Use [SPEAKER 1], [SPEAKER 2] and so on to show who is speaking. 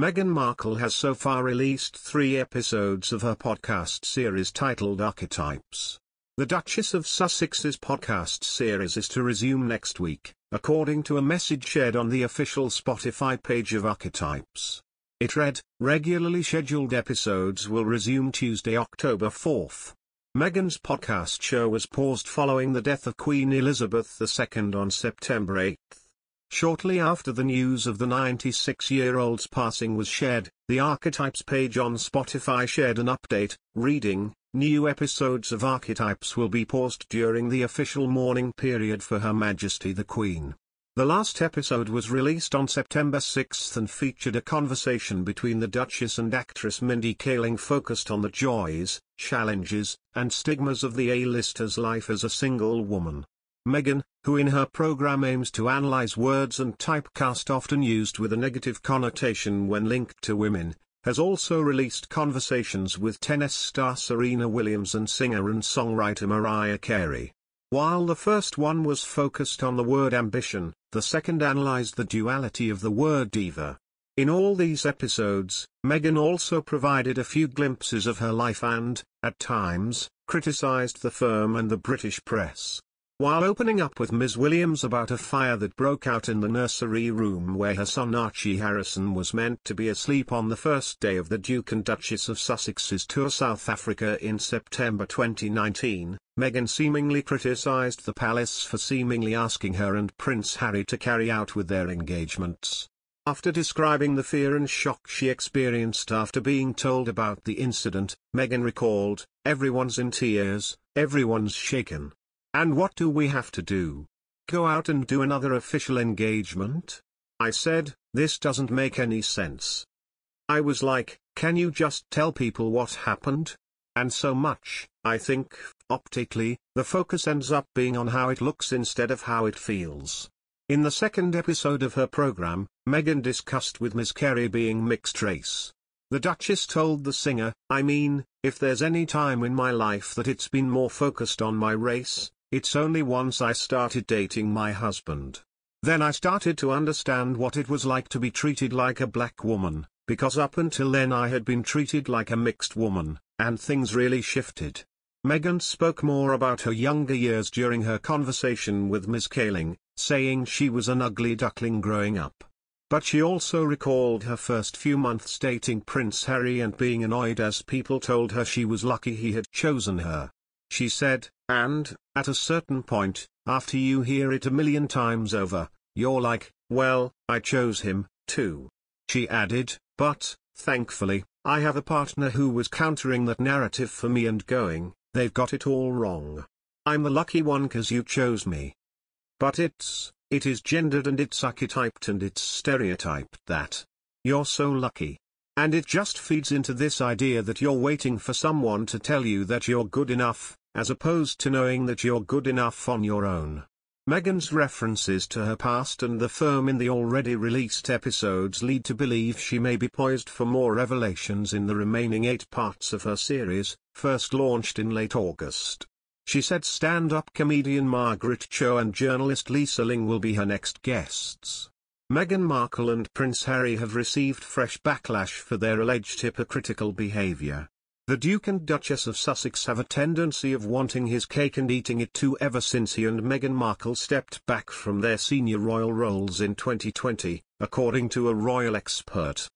[SPEAKER 1] Meghan Markle has so far released 3 episodes of her podcast series titled Archetypes. The Duchess of Sussex's podcast series is to resume next week, according to a message shared on the official Spotify page of Archetypes. It read, "Regularly scheduled episodes will resume Tuesday, October 4th. Meghan's podcast show was paused following the death of Queen Elizabeth II on September 8th. Shortly after the news of the 96-year-old's passing was shared, the Archetypes page on Spotify shared an update, reading, "New episodes of Archetypes will be paused during the official mourning period for Her Majesty the Queen." The last episode was released on September 6 and featured a conversation between the Duchess and actress Mindy Kaling focused on the joys, challenges, and stigmas of the A-lister's life as a single woman. Meghan, who in her program aims to analyze words and typecast often used with a negative connotation when linked to women, has also released conversations with tennis star Serena Williams and singer and songwriter Mariah Carey. While the first one was focused on the word ambition, the second analyzed the duality of the word diva. In all these episodes, Meghan also provided a few glimpses of her life and, at times, criticized the firm and the British press. While opening up with Ms. Williams about a fire that broke out in the nursery room where her son Archie Harrison was meant to be asleep on the first day of the Duke and Duchess of Sussex's tour South Africa in September 2019, Meghan seemingly criticized the palace for seemingly asking her and Prince Harry to carry out with their engagements. After describing the fear and shock she experienced after being told about the incident, Meghan recalled, "Everyone's in tears, everyone's shaken. And what do we have to do? Go out and do another official engagement? I said, this doesn't make any sense. I was like, can you just tell people what happened? And so much, I think, optically, the focus ends up being on how it looks instead of how it feels." In the second episode of her program, Meghan discussed with Ms. Carey being mixed race. The Duchess told the singer, "I mean, if there's any time in my life that it's been more focused on my race, it's only once I started dating my husband. Then I started to understand what it was like to be treated like a black woman, because up until then I had been treated like a mixed woman, and things really shifted." Meghan spoke more about her younger years during her conversation with Ms. Kaling, saying she was an ugly duckling growing up. But she also recalled her first few months dating Prince Harry and being annoyed as people told her she was lucky he had chosen her. She said, "And, at a certain point, after you hear it a million times over, you're like, well, I chose him, too." She added, "But, thankfully, I have a partner who was countering that narrative for me and going, they've got it all wrong. I'm the lucky one 'cause you chose me. But it is gendered and it's archetyped and it's stereotyped that you're so lucky. And it just feeds into this idea that you're waiting for someone to tell you that you're good enough, as opposed to knowing that you're good enough on your own." Meghan's references to her past and the firm in the already released episodes lead to believe she may be poised for more revelations in the remaining 8 parts of her series, first launched in late August. She said stand-up comedian Margaret Cho and journalist Lisa Ling will be her next guests. Meghan Markle and Prince Harry have received fresh backlash for their alleged hypocritical behavior. The Duke and Duchess of Sussex have a tendency of wanting his cake and eating it too ever since he and Meghan Markle stepped back from their senior royal roles in 2020, according to a royal expert.